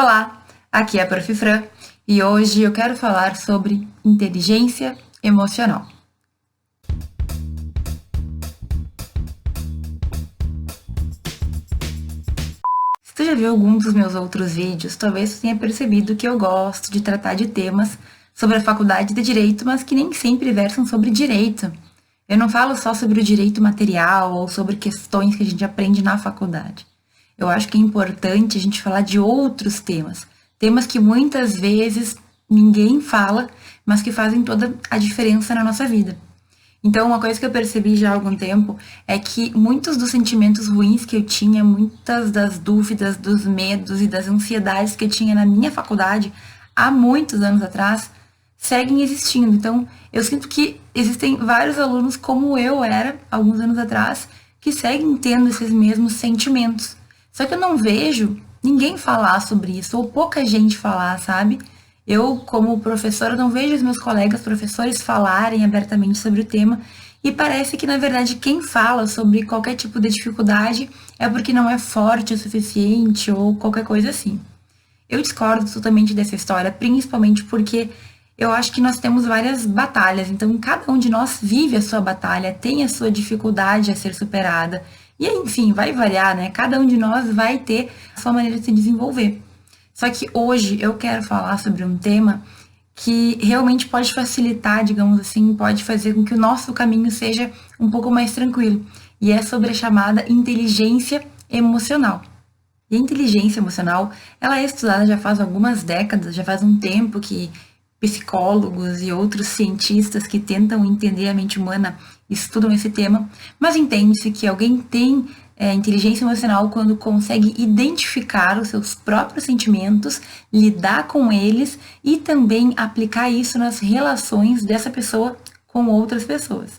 Olá, aqui é a Prof. Fran e hoje eu quero falar sobre inteligência emocional. Se tu já viu algum dos meus outros vídeos, talvez tu tenha percebido que eu gosto de tratar de temas sobre a faculdade de Direito, mas que nem sempre versam sobre direito. Eu não falo só sobre o direito material ou sobre questões que a gente aprende na faculdade. Eu acho que é importante a gente falar de outros temas. Temas que muitas vezes ninguém fala, mas que fazem toda a diferença na nossa vida. Então, uma coisa que eu percebi já há algum tempo é que muitos dos sentimentos ruins que eu tinha, muitas das dúvidas, dos medos e das ansiedades que eu tinha na minha faculdade há muitos anos atrás, seguem existindo. Então, eu sinto que existem vários alunos como eu era alguns anos atrás, que seguem tendo esses mesmos sentimentos. Só que eu não vejo ninguém falar sobre isso, ou pouca gente falar, sabe? Eu, como professora, não vejo os meus colegas professores falarem abertamente sobre o tema, e parece que, na verdade, quem fala sobre qualquer tipo de dificuldade é porque não é forte o suficiente ou qualquer coisa assim. Eu discordo totalmente dessa história, principalmente porque eu acho que nós temos várias batalhas, então cada um de nós vive a sua batalha, tem a sua dificuldade a ser superada. E enfim, vai variar, né? Cada um de nós vai ter a sua maneira de se desenvolver. Só que hoje eu quero falar sobre um tema que realmente pode facilitar, digamos assim, pode fazer com que o nosso caminho seja um pouco mais tranquilo. E é sobre a chamada inteligência emocional. E a inteligência emocional, ela é estudada já faz algumas décadas, já faz um tempo que psicólogos e outros cientistas que tentam entender a mente humana estudam esse tema, mas entende-se que alguém tem inteligência emocional quando consegue identificar os seus próprios sentimentos, lidar com eles e também aplicar isso nas relações dessa pessoa com outras pessoas.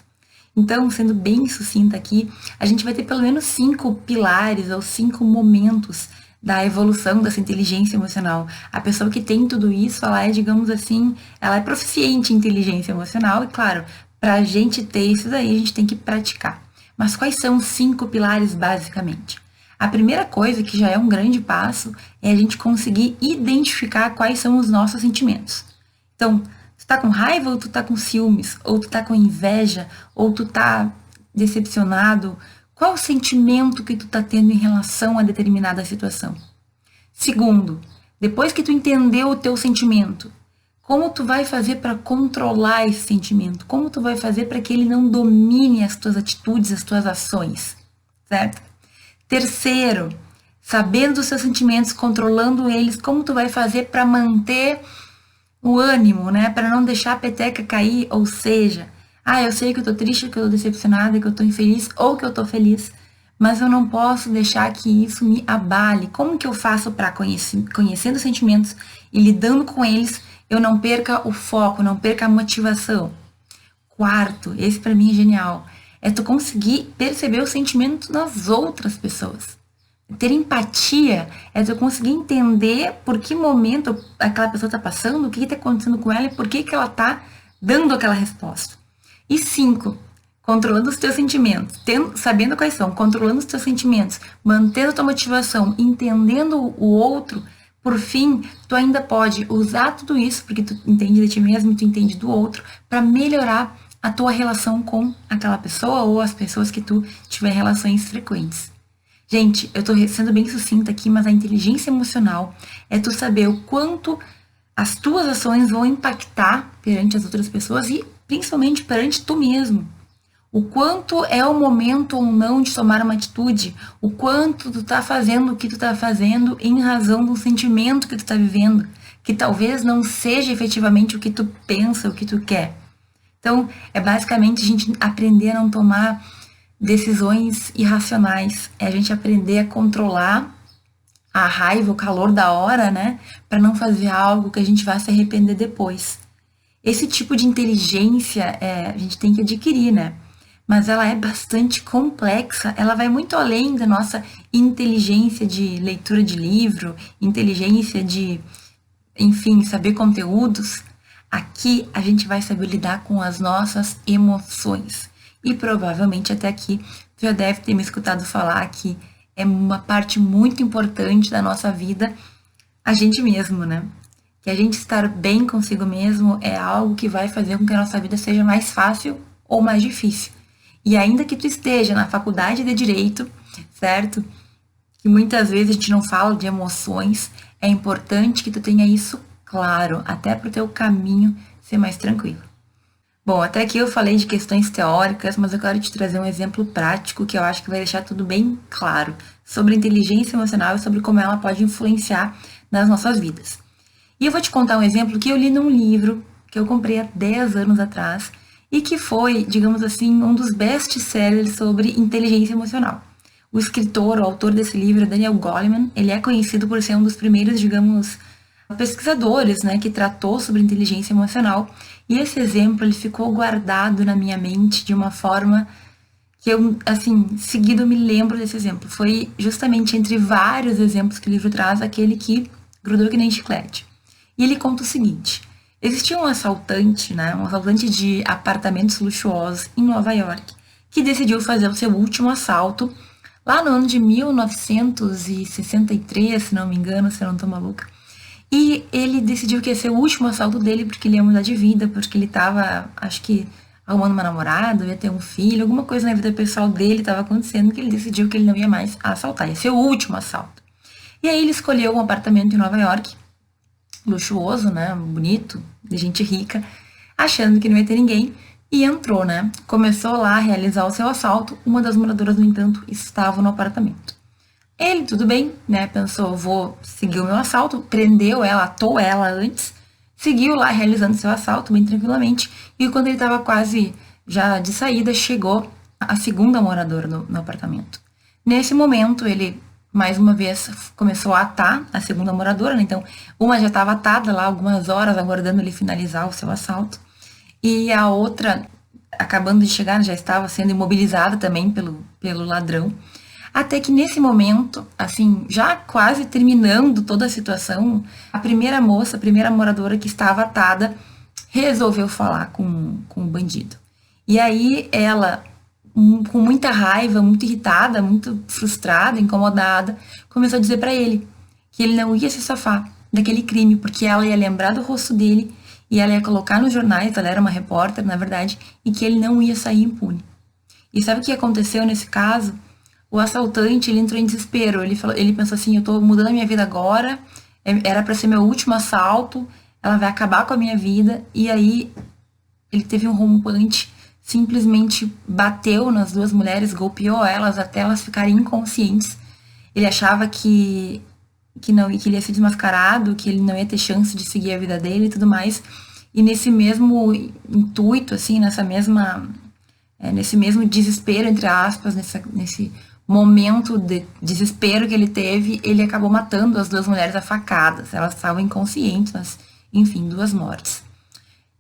Então, sendo bem sucinta aqui, a gente vai ter pelo menos 5 pilares ou 5 momentos da evolução dessa inteligência emocional. A pessoa que tem tudo isso, ela é, digamos assim, ela é proficiente em inteligência emocional e, claro, para a gente ter isso daí, a gente tem que praticar. Mas quais são os 5 pilares, basicamente? A primeira coisa, que já é um grande passo, é a gente conseguir identificar quais são os nossos sentimentos. Então, tu tá com raiva ou tu tá com ciúmes? Ou tu tá com inveja? Ou tu tá decepcionado? Qual o sentimento que tu tá tendo em relação a determinada situação? Segundo, depois que tu entendeu o teu sentimento, como tu vai fazer para controlar esse sentimento? Como tu vai fazer para que ele não domine as tuas atitudes, as tuas ações, certo? Terceiro, sabendo dos seus sentimentos, controlando eles, como tu vai fazer para manter o ânimo, né? Para não deixar a peteca cair, ou seja, eu sei que eu tô triste, que eu tô decepcionada, que eu tô infeliz ou que eu tô feliz, mas eu não posso deixar que isso me abale. Como que eu faço para conhecendo os sentimentos e lidando com eles, eu não perca o foco, não perca a motivação? Quarto, esse para mim é genial, é tu conseguir perceber os sentimentos das outras pessoas. Ter empatia é tu conseguir entender por que momento aquela pessoa está passando, o que está acontecendo com ela e por que ela está dando aquela resposta. E 5, controlando os teus sentimentos, sabendo quais são, controlando os teus sentimentos, mantendo a tua motivação, entendendo o outro, por fim, tu ainda pode usar tudo isso, porque tu entende de ti mesmo, tu entende do outro, para melhorar a tua relação com aquela pessoa ou as pessoas que tu tiver relações frequentes. Gente, eu tô sendo bem sucinta aqui, mas a inteligência emocional é tu saber o quanto as tuas ações vão impactar perante as outras pessoas e principalmente perante tu mesmo. O quanto é o momento ou não de tomar uma atitude, o quanto tu tá fazendo o que tu tá fazendo em razão do sentimento que tu tá vivendo, que talvez não seja efetivamente o que tu pensa, o que tu quer. Então, é basicamente a gente aprender a não tomar decisões irracionais, é a gente aprender a controlar a raiva, o calor da hora, né, para não fazer algo que a gente vá se arrepender depois. Esse tipo de inteligência a gente tem que adquirir, né? Mas ela é bastante complexa, ela vai muito além da nossa inteligência de leitura de livro, inteligência de, enfim, saber conteúdos. Aqui a gente vai saber lidar com as nossas emoções. E provavelmente até aqui tu já deve ter me escutado falar que é uma parte muito importante da nossa vida A gente mesmo, né? Que a gente estar bem consigo mesmo é algo que vai fazer com que a nossa vida seja mais fácil ou mais difícil. E ainda que tu esteja na faculdade de direito, certo? Que muitas vezes a gente não fala de emoções, é importante que tu tenha isso claro, até para o teu caminho ser mais tranquilo. Bom, até aqui eu falei de questões teóricas, mas eu quero te trazer um exemplo prático que eu acho que vai deixar tudo bem claro sobre inteligência emocional e sobre como ela pode influenciar nas nossas vidas. E eu vou te contar um exemplo que eu li num livro que eu comprei há 10 anos atrás e que foi, digamos assim, um dos best-sellers sobre inteligência emocional. O escritor, o autor desse livro, Daniel Goleman, ele é conhecido por ser um dos primeiros, digamos, pesquisadores, né, que tratou sobre inteligência emocional. E esse exemplo, ele ficou guardado na minha mente de uma forma que eu, assim, seguido eu me lembro desse exemplo. Foi justamente entre vários exemplos que o livro traz, aquele que grudou que nem chiclete. E ele conta o seguinte: existia um assaltante, né, um assaltante de apartamentos luxuosos em Nova York, que decidiu fazer o seu último assalto lá no ano de 1963, se não me engano, se eu não tô maluca. E ele decidiu que ia ser o último assalto dele, porque ele ia mudar de vida, porque ele tava, acho que, arrumando uma namorada, ia ter um filho, alguma coisa na vida pessoal dele estava acontecendo, que ele decidiu que ele não ia mais assaltar, ia ser o último assalto. E aí ele escolheu um apartamento em Nova York, luxuoso, né, bonito, de gente rica, achando que não ia ter ninguém, e entrou, né? Começou lá a realizar o seu assalto. Uma das moradoras, no entanto, estava no apartamento. Ele, tudo bem, né? Pensou, vou seguir o meu assalto, prendeu ela, atou ela antes, seguiu lá realizando seu assalto bem tranquilamente. E quando ele estava quase já de saída, chegou a segunda moradora no apartamento. Nesse momento, ele mais uma vez começou a atar a segunda moradora, né? Então, uma já estava atada lá algumas horas, aguardando ele finalizar o seu assalto. E a outra, acabando de chegar, já estava sendo imobilizada também pelo ladrão. Até que nesse momento, assim, já quase terminando toda a situação, a primeira moça, a primeira moradora que estava atada, resolveu falar com o bandido. E aí ela, com muita raiva, muito irritada, muito frustrada, incomodada, começou a dizer para ele que ele não ia se safar daquele crime, porque ela ia lembrar do rosto dele e ela ia colocar nos jornais, ela era uma repórter, na verdade, e que ele não ia sair impune. E sabe o que aconteceu nesse caso? O assaltante, ele entrou em desespero. Ele pensou assim, eu tô mudando a minha vida agora, era para ser meu último assalto, ela vai acabar com a minha vida. E aí ele teve um rompante, simplesmente bateu nas duas mulheres, golpeou elas até elas ficarem inconscientes. Ele achava que não, que ele ia ser desmascarado, que ele não ia ter chance de seguir a vida dele e tudo mais. E nesse mesmo intuito, assim, nesse mesmo desespero, entre aspas, nesse momento de desespero que ele teve, ele acabou matando as duas mulheres a facadas. Elas estavam inconscientes, mas, enfim, duas mortes.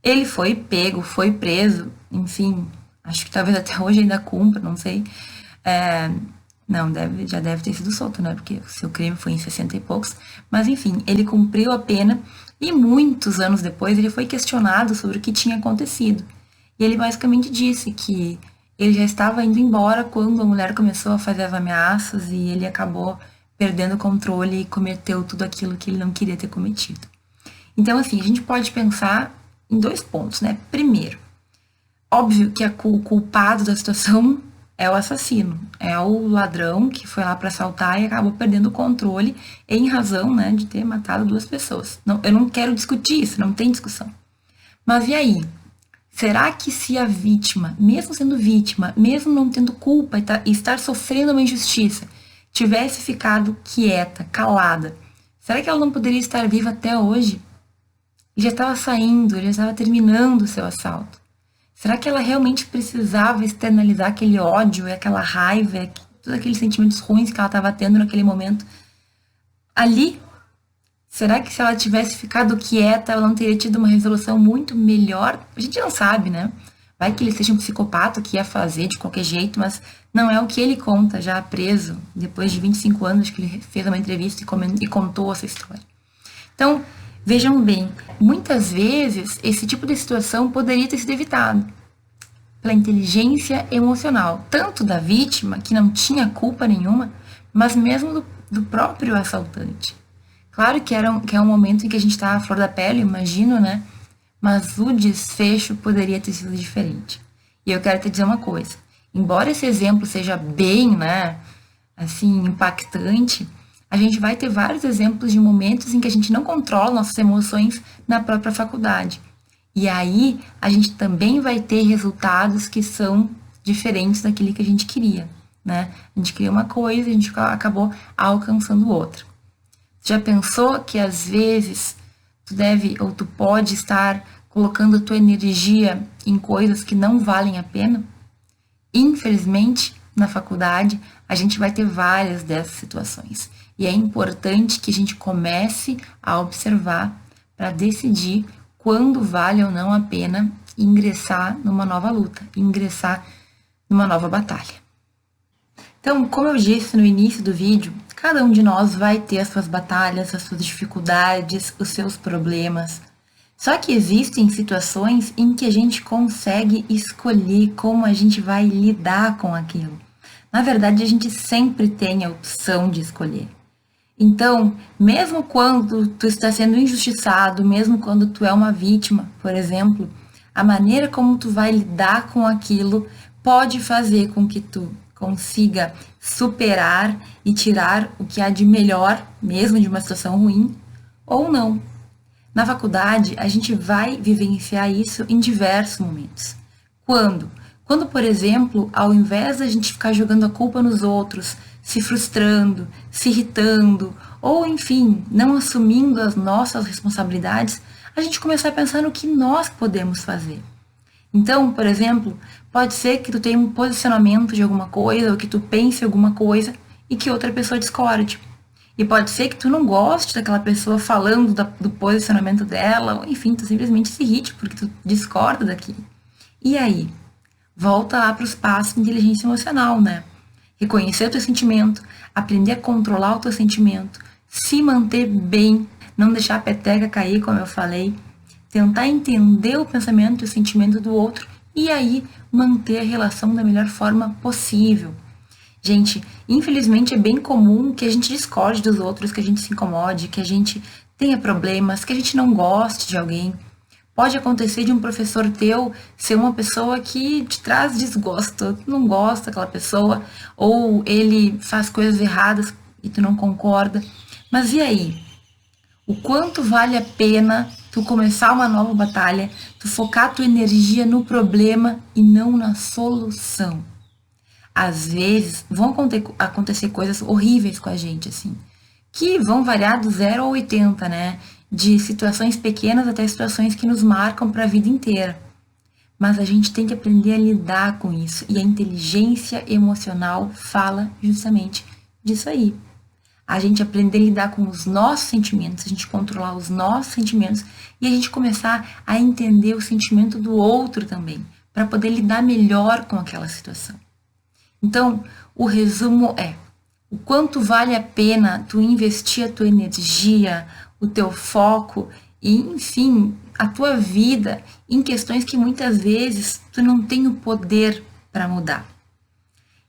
Ele foi pego, foi preso, enfim, acho que talvez até hoje ainda cumpra, não sei. É, não, já deve ter sido solto, né? Porque o seu crime foi em 60 e poucos. Mas, enfim, ele cumpriu a pena e muitos anos depois ele foi questionado sobre o que tinha acontecido. E ele basicamente disse que ele já estava indo embora quando a mulher começou a fazer as ameaças e ele acabou perdendo o controle e cometeu tudo aquilo que ele não queria ter cometido. Então, assim, a gente pode pensar em dois pontos, né? Primeiro, óbvio que o culpado da situação é o assassino, é o ladrão que foi lá para assaltar e acabou perdendo o controle em razão, né, de ter matado duas pessoas. Não, eu não quero discutir isso, não tem discussão. Mas e aí? Será que se a vítima, mesmo sendo vítima, mesmo não tendo culpa e estar sofrendo uma injustiça, tivesse ficado quieta, calada, será que ela não poderia estar viva até hoje? Ele já estava saindo, ele já estava terminando o seu assalto. Será que ela realmente precisava externalizar aquele ódio e aquela raiva, e todos aqueles sentimentos ruins que ela estava tendo naquele momento ali? Será que se ela tivesse ficado quieta, ela não teria tido uma resolução muito melhor? A gente não sabe, né? Vai que ele seja um psicopata que ia fazer de qualquer jeito, mas não é o que ele conta já preso, depois de 25 anos que ele fez uma entrevista e contou essa história. Então, vejam bem, muitas vezes esse tipo de situação poderia ter sido evitado pela inteligência emocional, tanto da vítima, que não tinha culpa nenhuma, mas mesmo do próprio assaltante. Claro que é um momento em que a gente tá à flor da pele, imagino, né? Mas o desfecho poderia ter sido diferente. E eu quero te dizer uma coisa. Embora esse exemplo seja bem, né, assim, impactante, a gente vai ter vários exemplos de momentos em que a gente não controla nossas emoções na própria faculdade. E aí a gente também vai ter resultados que são diferentes daquele que a gente queria, né? A gente queria uma coisa, a gente acabou alcançando outra. Já pensou que às vezes tu deve ou tu pode estar colocando a tua energia em coisas que não valem a pena? Infelizmente, na faculdade, a gente vai ter várias dessas situações. E é importante que a gente comece a observar para decidir quando vale ou não a pena ingressar numa nova luta, ingressar numa nova batalha. Então, como eu disse no início do vídeo, cada um de nós vai ter as suas batalhas, as suas dificuldades, os seus problemas. Só que existem situações em que a gente consegue escolher como a gente vai lidar com aquilo. Na verdade, a gente sempre tem a opção de escolher. Então, mesmo quando tu está sendo injustiçado, mesmo quando tu é uma vítima, por exemplo, a maneira como tu vai lidar com aquilo pode fazer com que tu consiga superar e tirar o que há de melhor, mesmo de uma situação ruim, ou não. Na faculdade, a gente vai vivenciar isso em diversos momentos. Quando? Quando, por exemplo, ao invés da gente ficar jogando a culpa nos outros, se frustrando, se irritando, ou enfim, não assumindo as nossas responsabilidades, a gente começar a pensar no que nós podemos fazer. Então, por exemplo, pode ser que tu tenha um posicionamento de alguma coisa, ou que tu pense alguma coisa, e que outra pessoa discorde. E pode ser que tu não goste daquela pessoa falando do posicionamento dela, ou enfim, tu simplesmente se irrite porque tu discorda daquilo. E aí? Volta lá para os passos de inteligência emocional, né? Reconhecer o teu sentimento, aprender a controlar o teu sentimento, se manter bem, não deixar a peteca cair, como eu falei, tentar entender o pensamento e o sentimento do outro e aí manter a relação da melhor forma possível. Gente, infelizmente é bem comum que a gente discorde dos outros, que a gente se incomode, que a gente tenha problemas, que a gente não goste de alguém. Pode acontecer de um professor teu ser uma pessoa que te traz desgosto, tu não gosta daquela pessoa, ou ele faz coisas erradas e tu não concorda. Mas e aí? O quanto vale a pena tu começar uma nova batalha, tu focar tua energia no problema e não na solução? Às vezes vão acontecer coisas horríveis com a gente, assim, que vão variar do 0 ao 80, né? De situações pequenas até situações que nos marcam para a vida inteira. Mas a gente tem que aprender a lidar com isso. E a inteligência emocional fala justamente disso aí. A gente aprender a lidar com os nossos sentimentos, a gente controlar os nossos sentimentos e a gente começar a entender o sentimento do outro também, para poder lidar melhor com aquela situação. Então, o resumo é: o quanto vale a pena tu investir a tua energia, o teu foco e, enfim, a tua vida em questões que muitas vezes tu não tem o poder para mudar.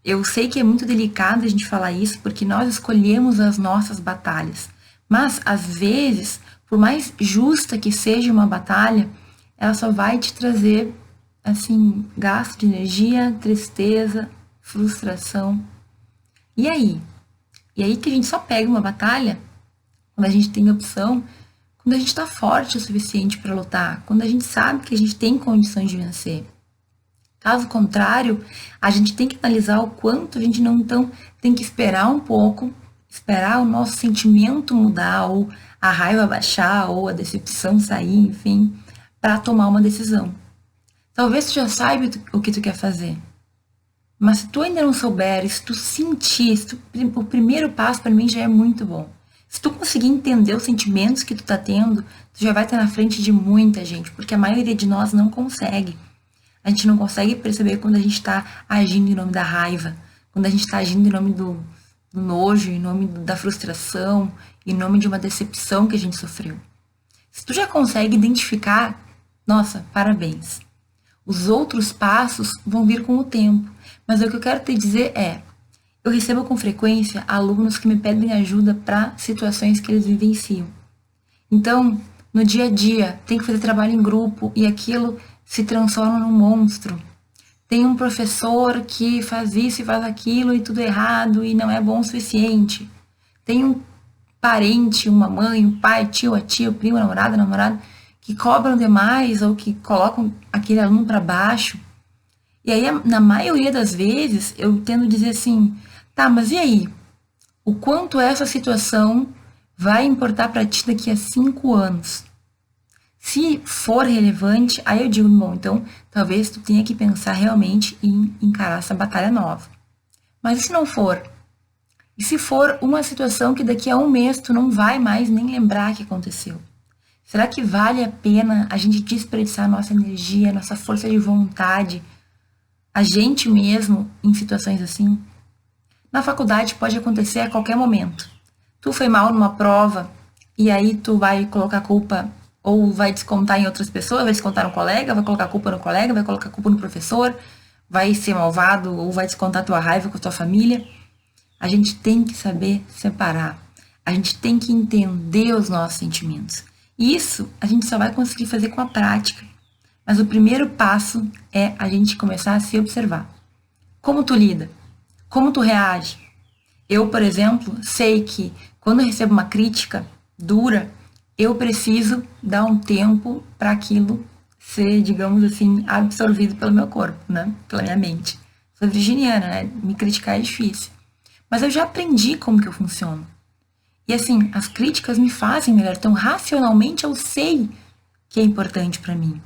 Eu sei que é muito delicado a gente falar isso porque nós escolhemos as nossas batalhas, mas às vezes, por mais justa que seja uma batalha, ela só vai te trazer, assim, gasto de energia, tristeza, frustração. E aí? E aí que a gente só pega uma batalha quando a gente tem opção, quando a gente está forte o suficiente para lutar, quando a gente sabe que a gente tem condições de vencer. Caso contrário, a gente tem que analisar o quanto a gente não então tem que esperar um pouco, esperar o nosso sentimento mudar, ou a raiva baixar, ou a decepção sair, enfim, para tomar uma decisão. Talvez tu já saiba o que tu quer fazer. Mas se tu ainda não souber, se tu sentir, o primeiro passo para mim já é muito bom. Se tu conseguir entender os sentimentos que tu tá tendo, tu já vai estar na frente de muita gente, porque a maioria de nós não consegue. A gente não consegue perceber quando a gente está agindo em nome da raiva, quando a gente está agindo em nome do nojo, em nome da frustração, em nome de uma decepção que a gente sofreu. Se tu já consegue identificar, nossa, parabéns. Os outros passos vão vir com o tempo. Mas o que eu quero te dizer é, Eu recebo com frequência alunos que me pedem ajuda para situações que eles vivenciam. Então, no dia a dia, tem que fazer trabalho em grupo e aquilo se transforma num monstro. Tem um professor que faz isso e faz aquilo e tudo errado e não é bom o suficiente. Tem um parente, uma mãe, um pai, tio, a tia, o primo, a namorado, que cobram demais ou que colocam aquele aluno para baixo. E aí, na maioria das vezes, eu tendo a dizer assim, tá, mas e aí? O quanto essa situação vai importar para ti daqui a 5 anos? Se for relevante, aí eu digo, bom, então talvez tu tenha que pensar realmente em encarar essa batalha nova. Mas e se não for? E se for uma situação que daqui a um mês tu não vai mais nem lembrar que aconteceu? Será que vale a pena a gente desperdiçar nossa energia, nossa força de vontade, a gente mesmo em situações assim? Na faculdade pode acontecer a qualquer momento. Tu foi mal numa prova e aí tu vai colocar a culpa ou vai descontar em outras pessoas, vai descontar no colega, vai colocar a culpa no colega, vai colocar a culpa no professor, vai ser malvado ou vai descontar a tua raiva com a tua família. A gente tem que saber separar. A gente tem que entender os nossos sentimentos. E isso a gente só vai conseguir fazer com a prática. Mas o primeiro passo é a gente começar a se observar. Como tu lida? Como tu reage? Eu, por exemplo, sei que quando eu recebo uma crítica dura, eu preciso dar um tempo para aquilo ser, digamos assim, absorvido pelo meu corpo, né? Pela minha mente. Sou virginiana, né? Me criticar é difícil. Mas eu já aprendi como que eu funciono. E assim, as críticas me fazem melhor. Então, racionalmente, eu sei que é importante para mim.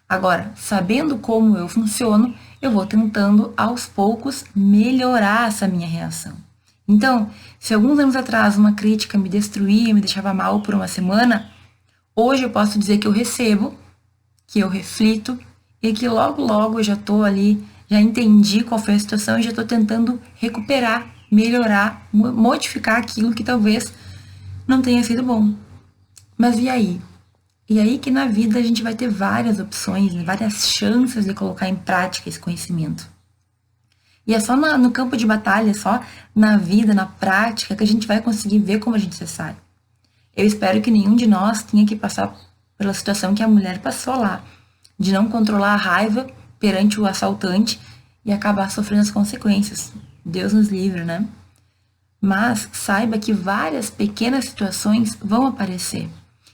Agora, sabendo como eu funciono, eu vou tentando aos poucos melhorar essa minha reação. Então, se alguns anos atrás uma crítica me destruía, me deixava mal por uma semana, hoje eu posso dizer que eu recebo, que eu reflito e que logo logo eu já estou ali, já entendi qual foi a situação e já estou tentando recuperar, melhorar, modificar aquilo que talvez não tenha sido bom. Mas e aí? E aí que na vida a gente vai ter várias opções, né? Várias chances de colocar em prática esse conhecimento. E é só no campo de batalha, só na vida, na prática, que a gente vai conseguir ver como a gente se sai. Eu espero que nenhum de nós tenha que passar pela situação que a mulher passou lá, de não controlar a raiva perante o assaltante e acabar sofrendo as consequências. Deus nos livre, né? Mas saiba que várias pequenas situações vão aparecer.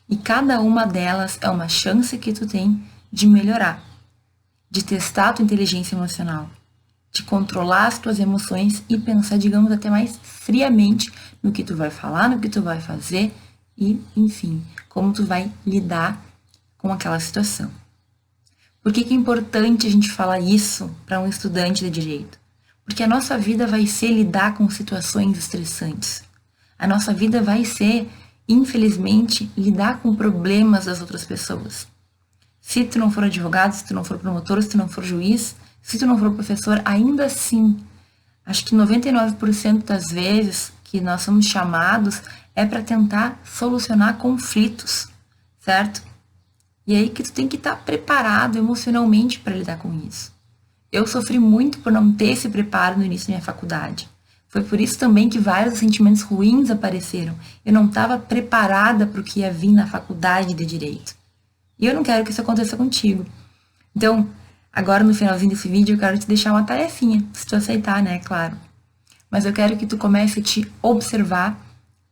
E cada uma delas é uma chance que tu tem de melhorar, de testar a tua inteligência emocional, de controlar as tuas emoções e pensar, digamos, até mais friamente no que tu vai falar, no que tu vai fazer e, enfim, como tu vai lidar com aquela situação. Por que é importante a gente falar isso para um estudante de direito? Porque a nossa vida vai ser lidar com situações estressantes. A nossa vida vai ser, infelizmente, lidar com problemas das outras pessoas. Se tu não for advogado, se tu não for promotor, se tu não for juiz, se tu não for professor, ainda assim, acho que 99% das vezes que nós somos chamados é para tentar solucionar conflitos, certo? E aí que tu tem que estar preparado emocionalmente para lidar com isso. Eu sofri muito por não ter esse preparo no início da minha faculdade. Foi por isso também que vários sentimentos ruins apareceram. Eu não estava preparada para o que ia vir na faculdade de Direito. E eu não quero que isso aconteça contigo. Então, agora no finalzinho desse vídeo, eu quero te deixar uma tarefinha, se tu aceitar, né, claro. Mas eu quero que tu comece a te observar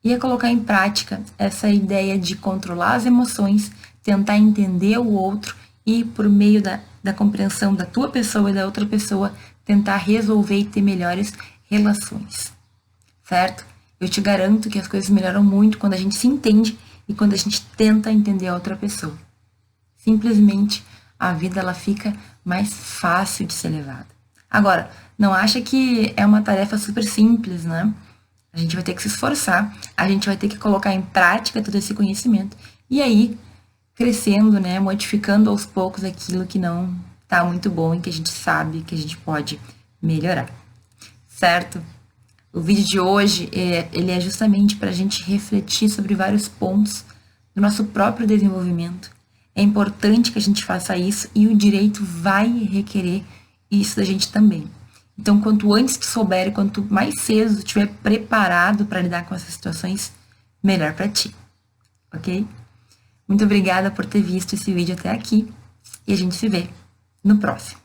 e a colocar em prática essa ideia de controlar as emoções, tentar entender o outro e, por meio da compreensão da tua pessoa e da outra pessoa, tentar resolver e ter melhores relações, certo? Eu te garanto que as coisas melhoram muito quando a gente se entende e quando a gente tenta entender a outra pessoa. Simplesmente a vida ela fica mais fácil de ser levada. Agora, não acha que é uma tarefa super simples, né? A gente vai ter que se esforçar, a gente vai ter que colocar em prática todo esse conhecimento e aí crescendo, né, modificando aos poucos aquilo que não tá muito bom e que a gente sabe que a gente pode melhorar. Certo? O vídeo de hoje, ele é justamente para a gente refletir sobre vários pontos do nosso próprio desenvolvimento. É importante que a gente faça isso e o direito vai requerer isso da gente também. Então, quanto antes tu souber e quanto mais cedo tu estiver preparado para lidar com essas situações, melhor para ti, ok? Muito obrigada por ter visto esse vídeo até aqui e a gente se vê no próximo.